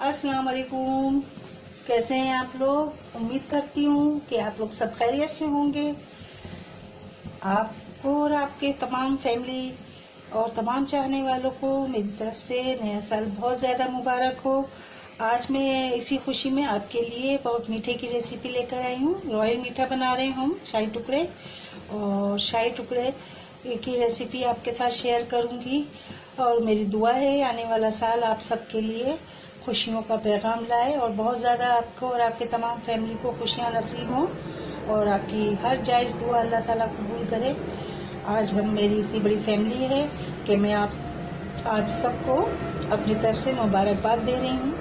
अस्सलाम वालेकुम। कैसे हैं आप लोग? उम्मीद करती हूँ कि आप लोग सब खैरियत से होंगे। आपको और आपके तमाम फैमिली और तमाम चाहने वालों को मेरी तरफ से नया साल बहुत ज़्यादा मुबारक हो। आज मैं इसी खुशी में आपके लिए बहुत मीठे की रेसिपी लेकर आई हूँ। रॉयल मीठा बना रहे हैं हम, शाही टुकड़े। और शाही टुकड़े की रेसिपी आपके साथ शेयर करूँगी। और मेरी दुआ है आने वाला साल आप सबके लिए खुशियों का पैगाम लाए और बहुत ज़्यादा आपको और आपके तमाम फैमिली को खुशियाँ नसीब हों और आपकी हर जायज़ दुआ अल्लाह ताला कबूल करे। आज मेरी इतनी बड़ी फैमिली है कि मैं आप आज सबको अपनी तरफ से मुबारकबाद दे रही हूँ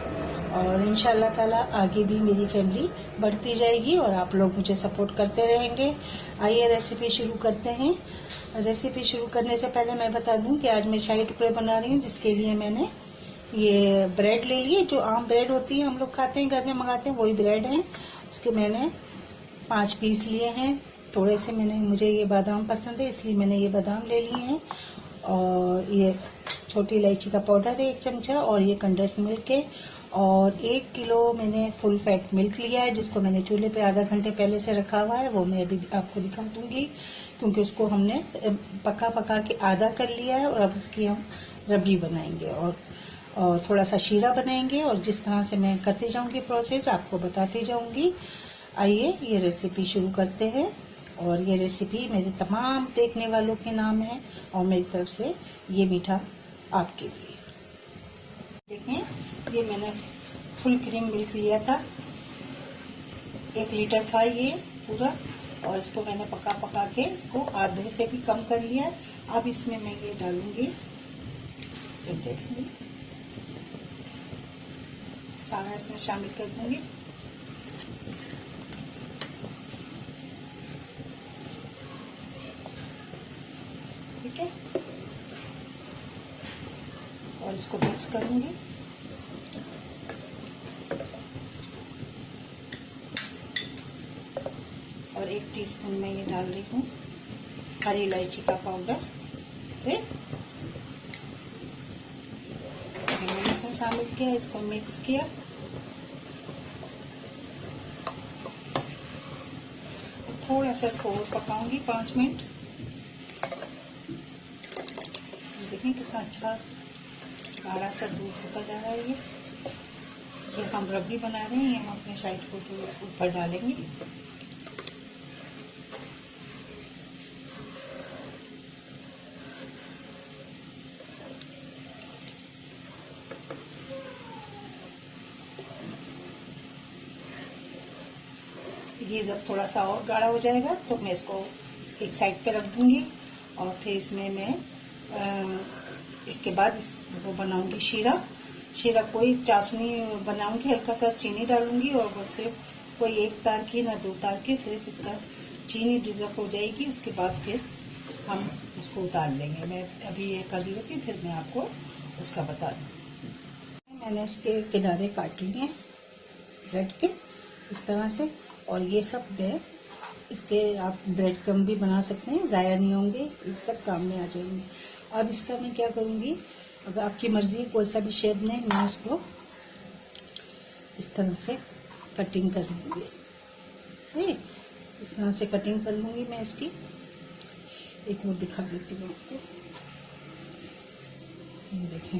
और इंशाअल्लाह ताला आगे भी मेरी फैमिली बढ़ती जाएगी और आप लोग मुझे सपोर्ट करते रहेंगे। आइए रेसिपी शुरू करते हैं। रेसिपी शुरू करने से पहले मैं बता दूं कि आज मैं शाही टुकड़े बना रही हूँ, जिसके लिए मैंने ये ब्रेड ले लिए। जो आम ब्रेड होती है हम लोग खाते हैं, घर में मंगाते हैं, वही ब्रेड है। इसके मैंने 5 पीस लिए हैं। थोड़े से मुझे ये बादाम पसंद है, इसलिए मैंने ये बादाम ले लिए हैं। और ये छोटी इलायची का पाउडर है 1 चमचा, और ये कंडेंस मिल्क है। और 1 किलो मैंने फुल फैट मिल्क लिया है, जिसको मैंने चूल्हे पे आधा घंटे पहले से रखा हुआ है। वो मैं अभी आपको दिखा दूंगी, क्योंकि उसको हमने पका के आधा कर लिया है और अब उसकी हम रबड़ी बनाएंगे और थोड़ा सा शीरा बनाएंगे। और जिस तरह से मैं करती जाऊंगी प्रोसेस आपको बताती जाऊंगी। आइए ये रेसिपी शुरू करते हैं। और ये रेसिपी मेरे तमाम देखने वालों के नाम है और मेरी तरफ से ये मीठा आपके लिए। देखें, ये मैंने फुल क्रीम मिल्क लिया था, 1 लीटर था ये पूरा। और इसको मैंने पका के इसको आधे से भी कम कर लिया। अब इसमें मैं ये डालूंगी सारा, इसमें शामिल कर दूंगी। ठीक है, और इसको मिक्स करूंगी। और 1 टीस्पून में ये डाल रही हूँ हरी इलायची का पाउडर। मैंने इसमें शामिल किया, इसको मिक्स किया। थोड़ा सा इसको और पकाऊंगी 5 मिनट। देखिए कितना अच्छा गाढ़ा सा दूध होता जा रहा है। ये हम रबड़ी बना रहे हैं, ये हम अपने शाही को ऊपर डालेंगे। ये जब थोड़ा सा और गाढ़ा हो जाएगा तो मैं इसको एक साइड पे रख दूंगी। और फिर इसमें मैं इसके बाद वो बनाऊंगी शीरा कोई चाशनी बनाऊंगी, हल्का सा चीनी डालूंगी और वो सिर्फ कोई 1 तार की ना 2 तार की, सिर्फ इसका चीनी डिजर्व हो जाएगी। उसके बाद फिर हम उसको उतार लेंगे। मैं अभी ये कर लेती हूँ, फिर मैं आपको उसका बता दूँ। मैंने इसके किनारे काट लिए ब्रेड के इस तरह से, और ये सब मैं इसके आप ब्रेड क्रम्ब भी बना सकते हैं, ज़ाया नहीं होंगे, सब काम में आ जाएंगे। अब इसका मैं क्या करूँगी, अगर आपकी मर्ज़ी कोई सा भी शेप में, मैं इसको इस तरह से कटिंग कर लूँगी। सही, इस तरह से कटिंग कर लूँगी मैं इसकी। एक वो दिखा देती हूँ आपको, ये देखें,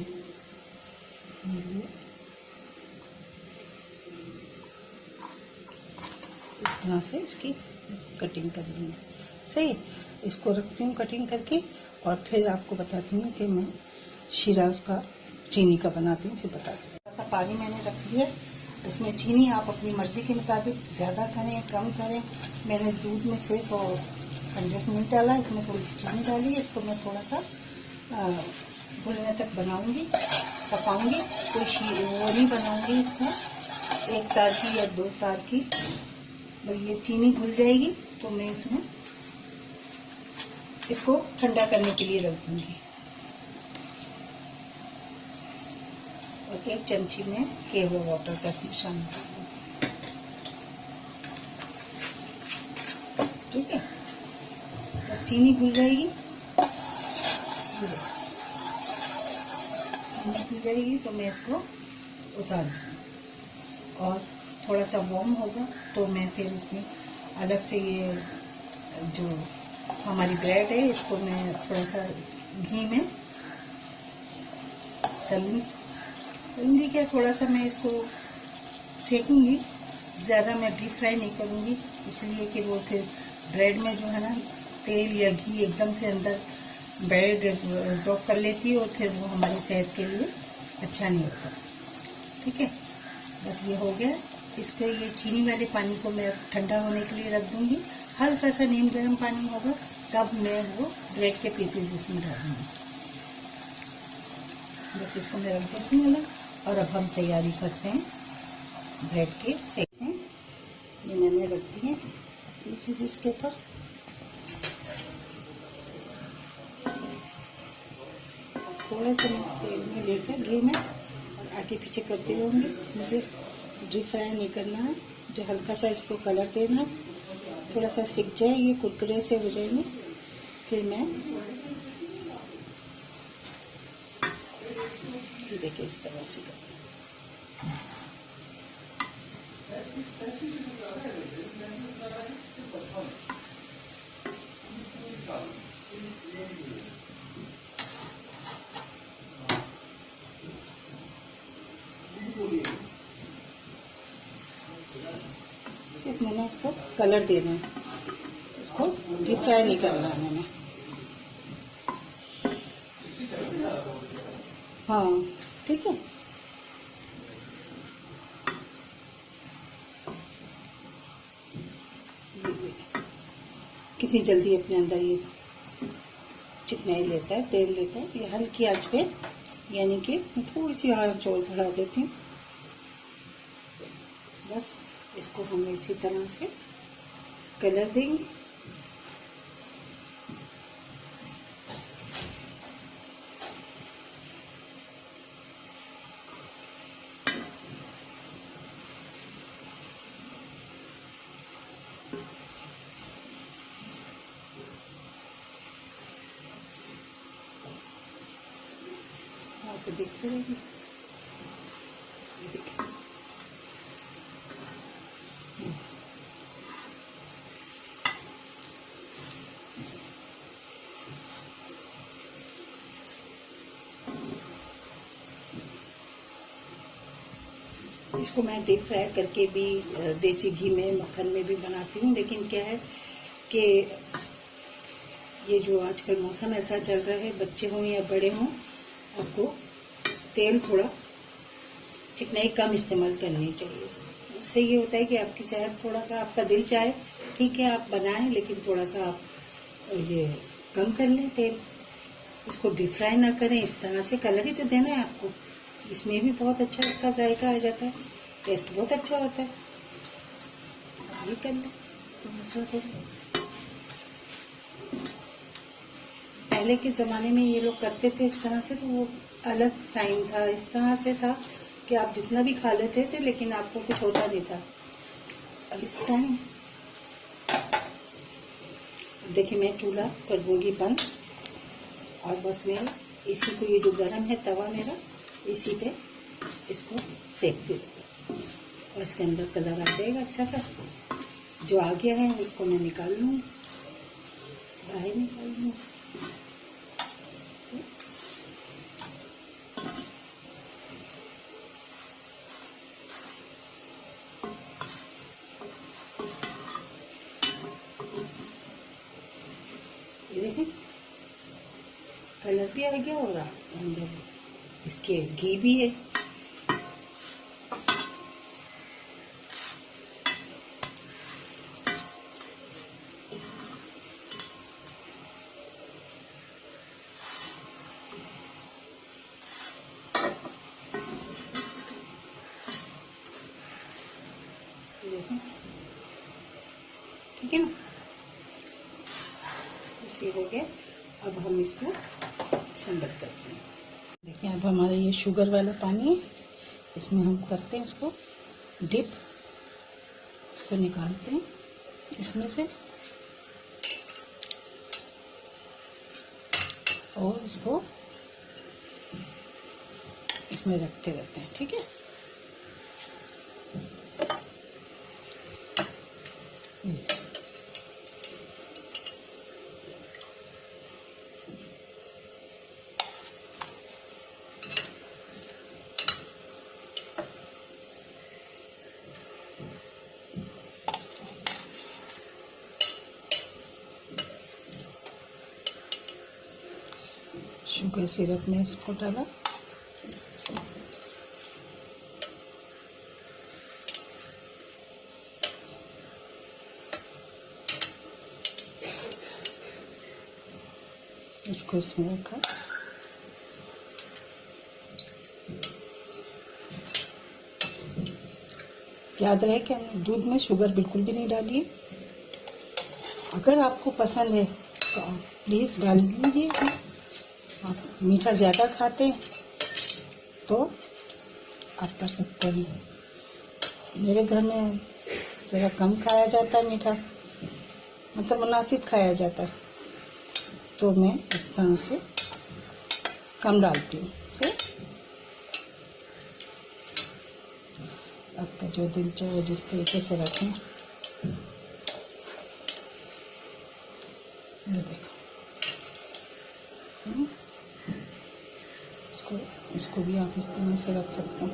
ये इस तरह से इसकी कटिंग कर लूँगी। सही, इसको रखती हूँ कटिंग करके और फिर आपको बताती हूँ कि मैं शीरा उसका चीनी का बनाती हूँ, फिर बताती हूँ। थोड़ा सा पानी मैंने रख लिया, इसमें चीनी आप अपनी मर्ज़ी के मुताबिक ज़्यादा करें कम करें। मैंने दूध में सिर्फ कंडेंस मिल्क डाला, इसमें थोड़ी सी चीनी डाली। इसको मैं थोड़ा सा घुलने तक बनाऊँगी, पकाऊँगी। कोई वो नहीं बनाऊँगी इसमें 1 तार की या 2 तार की। ये चीनी घुल जाएगी तो मैं इसमें इसको ठंडा करने के लिए रख दूंगी। और 1 चमची में केवल वाटर का इसमें शामिल कर दूंगी। ठीक है, बस चीनी घुल जाएगी। चीनी घुल जाएगी तो मैं इसको उतार दूंगी। और थोड़ा सा वार्म होगा तो मैं फिर उसमें अलग से ये जो हमारी ब्रेड है इसको मैं थोड़ा सा घी में तलूंगी क्या, थोड़ा सा मैं इसको सेकूंगी, ज़्यादा मैं डीप फ्राई नहीं करूंगी, इसलिए कि वो फिर ब्रेड में जो है ना तेल या घी एकदम से अंदर ब्रेड एब्जॉर्ब कर लेती है और फिर वो हमारी सेहत के लिए अच्छा नहीं होता। ठीक है, बस ये हो गया। इसके ये चीनी वाले पानी को मैं ठंडा होने के लिए रख दूंगी। हल्का सा नीम गर्म पानी होगा तब मैं वो ब्रेड के पीसेस इसमें डालूंगी। बस इसको मैं रख देती हूँ अलग। और अब हम तैयारी करते हैं ब्रेड के सेकने। ये मैंने रख दिए पीसेस इसके ऊपर। थोड़ा सा तेल में लेकर घी में और आगे पीछे करते रहूँगी। मुझे डीप फ्राई नहीं करना है, जो हल्का सा इसको कलर देना है, थोड़ा सा सिक जाए, ये कुरकुरे से हो जाएंगे, फिर मैं देखिए इस तरह से सिर्फ मैंने इसको कलर देना है, इसको डीप फ्राई नहीं करना है मैंने। हाँ ठीक है। कितनी जल्दी अपने अंदर ये चिकनाई लेता है, तेल लेता है। ये हल्की आंच पे, यानी कि मैं थोड़ी सी आंच और बढ़ा देती हूँ। बस इसको हम इसी तरह से कलर देंगे। ऐसे देखते रहिए। इसको मैं डीप फ्राई करके भी देसी घी में, मक्खन में भी बनाती हूँ। लेकिन क्या है कि ये जो आजकल मौसम ऐसा चल रहा है, बच्चे हों या बड़े हों, आपको तेल थोड़ा चिकनाई कम इस्तेमाल करनी चाहिए। उससे ये होता है कि आपकी सेहत, थोड़ा सा आपका दिल चाहे ठीक है आप बनाएं, लेकिन थोड़ा सा आप ये कम कर लें तेल। इसको डीप फ्राई ना करें, इस तरह से कलर ही तो देना है आपको। इसमें भी बहुत अच्छा इसका जायका आ जाता है, टेस्ट बहुत अच्छा होता है। ये कर लें तो मसला थोड़ा। पहले के ज़माने में ये लोग करते थे इस तरह से, तो वो अलग साइन था। इस तरह से था कि आप जितना भी खा लेते थे लेकिन आपको कुछ होता नहीं था। अब इस टाइम देखिए मैं चूल्हा कर दूंगी बंद, और बस मैं इसी को, ये जो गरम है तवा मेरा, इसी पे इसको सेकती हूँ और इसके अंदर कलर आ जाएगा अच्छा सा। जो आ गया है उसको मैं निकाल लूँगी, बाहर निकाल लूँगी। ये देखें कलर भी आ गया और अंदर इसके घी भी है। ठीक है ना, इसे हो गया। अब हम इसको संगत करते हैं। देखिए अब हमारा ये शुगर वाला पानी है, इसमें हम करते हैं इसको डिप। इसको निकालते हैं इसमें से और इसको इसमें रखते रहते हैं। ठीक है, शुगर सिरप में इसको डाला। इसको इसमें रखा। याद रहे कि हमने दूध में शुगर बिल्कुल भी नहीं डाली है। अगर आपको पसंद है तो आप प्लीज़ डाल लीजिए। आप मीठा ज़्यादा खाते हैं तो आप कर सकते हैं। मेरे घर में ज़रा कम खाया जाता है मीठा, मतलब मुनासिब खाया जाता है, तो मैं इस तरह से कम डालती हूँ। आपका जो दिल चाहे जिस तरीके से रखें। ये देखो, इसको भी आप इस तरह से रख सकते हैं।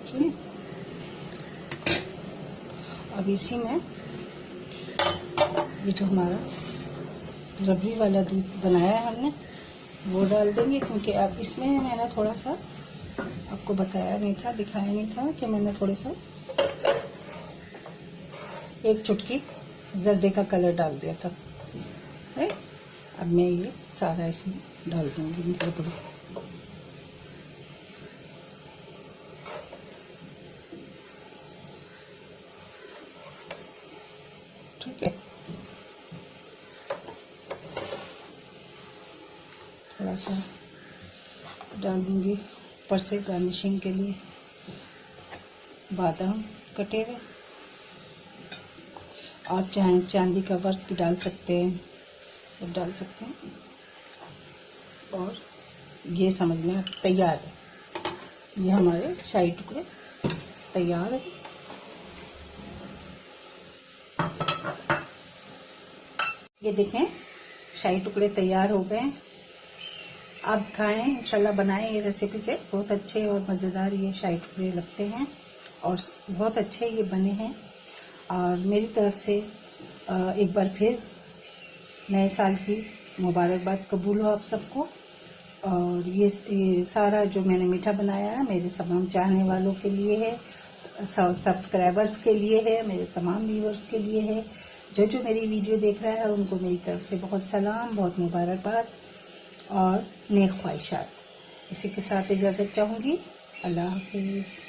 ठीक, अब इसी में ये जो हमारा रबड़ी वाला दूध बनाया है हमने वो डाल देंगे, क्योंकि अब इसमें मैंने थोड़ा सा आपको बताया नहीं था, दिखाया नहीं था कि मैंने थोड़ा सा 1 चुटकी जर्दे का कलर डाल दिया था है। अब मैं ये सारा इसमें डाल दूंगी रबड़ी। ठीक है, थोड़ा सा डाल दूंगी ऊपर से गार्निशिंग के लिए बादाम कटे हुए। आप चाहें चांदी का वर्क भी डाल सकते हैं, तो डाल सकते हैं। और ये समझ लें तैयार है, ये हमारे शाही टुकड़े तैयार है। ये देखें शाही टुकड़े तैयार हो गए। आप खाएं, इंशाल्लाह बनाएं ये रेसिपी से। बहुत अच्छे और मज़ेदार ये शाही टुकड़े लगते हैं और बहुत अच्छे ये बने हैं। और मेरी तरफ से एक बार फिर नए साल की मुबारकबाद कबूल हो आप सबको। और ये सारा जो मैंने मीठा बनाया है मेरे तमाम चाहने वालों के लिए है, सब्सक्राइबर्स के लिए है, मेरे तमाम व्यूअर्स के लिए है। जो मेरी वीडियो देख रहा है उनको मेरी तरफ से बहुत सलाम, बहुत मुबारकबाद और नेक ख्वाहिशात। इसी के साथ इजाज़त चाहूँगी। अल्लाह हाफिज़।